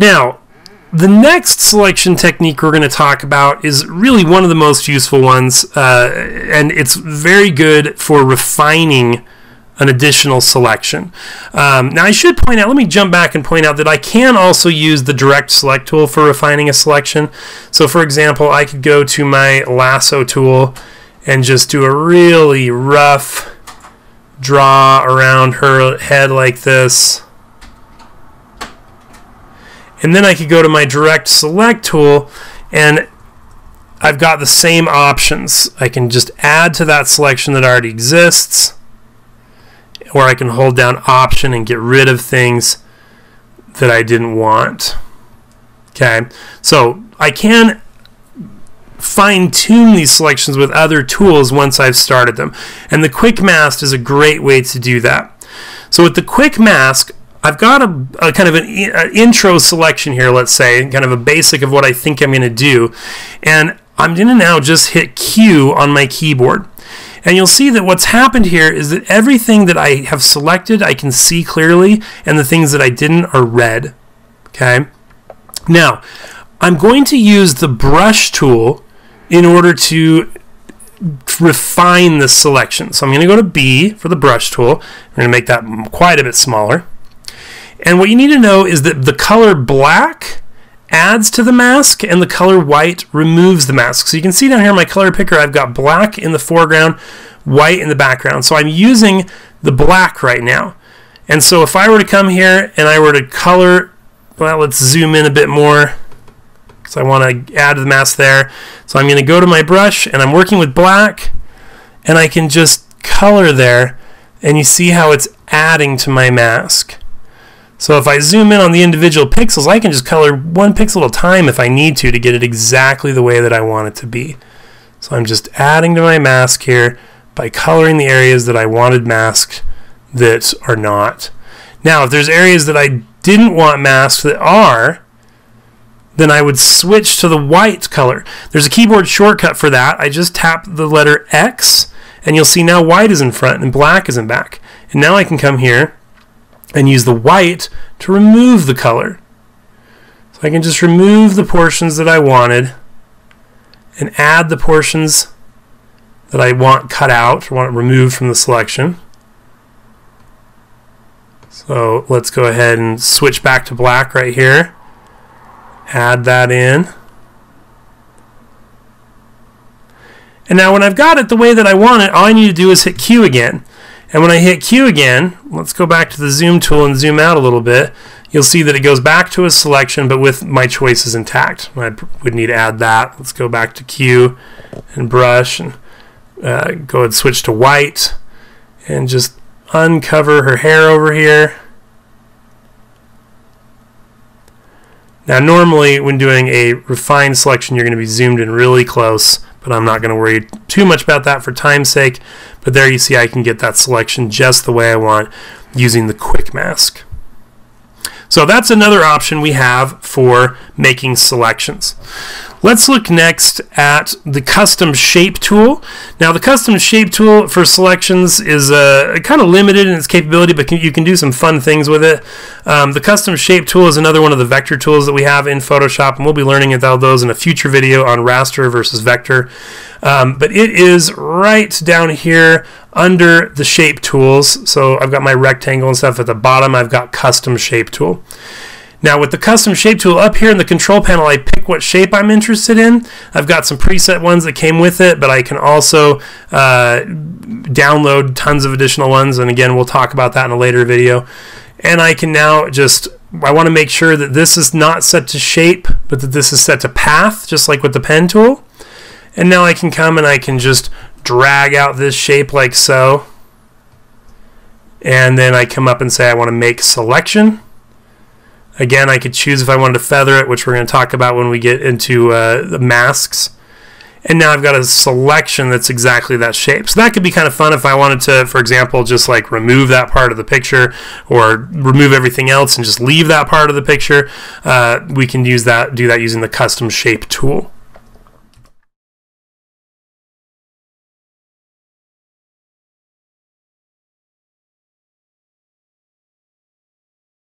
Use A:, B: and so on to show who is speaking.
A: Now, the next selection technique we're going to talk about is really one of the most useful ones, and it's very good for refining an additional selection. Now I should point out, let me jump back and point out that I can also use the direct select tool for refining a selection. So for example, I could go to my lasso tool and just do a really rough draw around her head like this. And then I could go to my direct select tool and I've got the same options. I can just add to that selection that already exists, or I can hold down Option and get rid of things that I didn't want. Okay, so I can fine-tune these selections with other tools once I've started them. And the quick mask is a great way to do that. So with the quick mask, I've got a kind of an intro selection here, let's say, kind of a basic of what I think I'm going to do. And I'm going to now just hit Q on my keyboard. And you'll see that what's happened here is that everything that I have selected I can see clearly, and the things that I didn't are red. Okay. Now, I'm going to use the brush tool in order to refine this selection. So I'm going to go to B for the brush tool. I'm going to make that quite a bit smaller. And what you need to know is that the color black adds to the mask and the color white removes the mask. So you can see down here my color picker, I've got black in the foreground, white in the background. So I'm using the black right now. And so if I were to come here and I were to color, well, let's zoom in a bit more because I want to add the mask there. So I'm going to go to my brush and I'm working with black and I can just color there and you see how it's adding to my mask. So if I zoom in on the individual pixels, I can just color one pixel at a time if I need to get it exactly the way that I want it to be. So I'm just adding to my mask here by coloring the areas that I wanted masked that are not. Now, if there's areas that I didn't want masked that are, then I would switch to the white color. There's a keyboard shortcut for that. I just tap the letter X, and you'll see now white is in front and black is in back. And now I can come here and use the white to remove the color. So I can just remove the portions that I wanted and add the portions that I want cut out or want removed from the selection. So let's go ahead and switch back to black right here. Add that in. And now when I've got it the way that I want it, all I need to do is hit Q again. And when I hit Q again, let's go back to the zoom tool and zoom out a little bit. You'll see that it goes back to a selection, but with my choices intact. I would need to add that. Let's go back to Q and brush and go and switch to white and just uncover her hair over here. Now normally when doing a refined selection you're going to be zoomed in really close, but I'm not going to worry too much about that for time's sake. But there you see I can get that selection just the way I want using the quick mask. So that's another option we have for making selections. Let's look next at the custom shape tool. Now the custom shape tool for selections is kind of limited in its capability, but you can do some fun things with it. The custom shape tool is another one of the vector tools that we have in Photoshop, and we'll be learning about those in a future video on raster versus vector. But it is right down here under the shape tools. So I've got my rectangle and stuff at the bottom. I've got custom shape tool. Now with the custom shape tool up here in the control panel, I pick what shape I'm interested in. I've got some preset ones that came with it, but I can also download tons of additional ones. And again, we'll talk about that in a later video. And I can now just, I want to make sure that this is not set to shape, but that this is set to path, just like with the pen tool. And now I can come and I can just drag out this shape like so. And then I come up and say I want to make selection. Again, I could choose if I wanted to feather it, which we're going to talk about when we get into the masks. And now I've got a selection that's exactly that shape. So that could be kind of fun if I wanted to, for example, just like remove that part of the picture or remove everything else and just leave that part of the picture. We can use that, do that using the custom shape tool.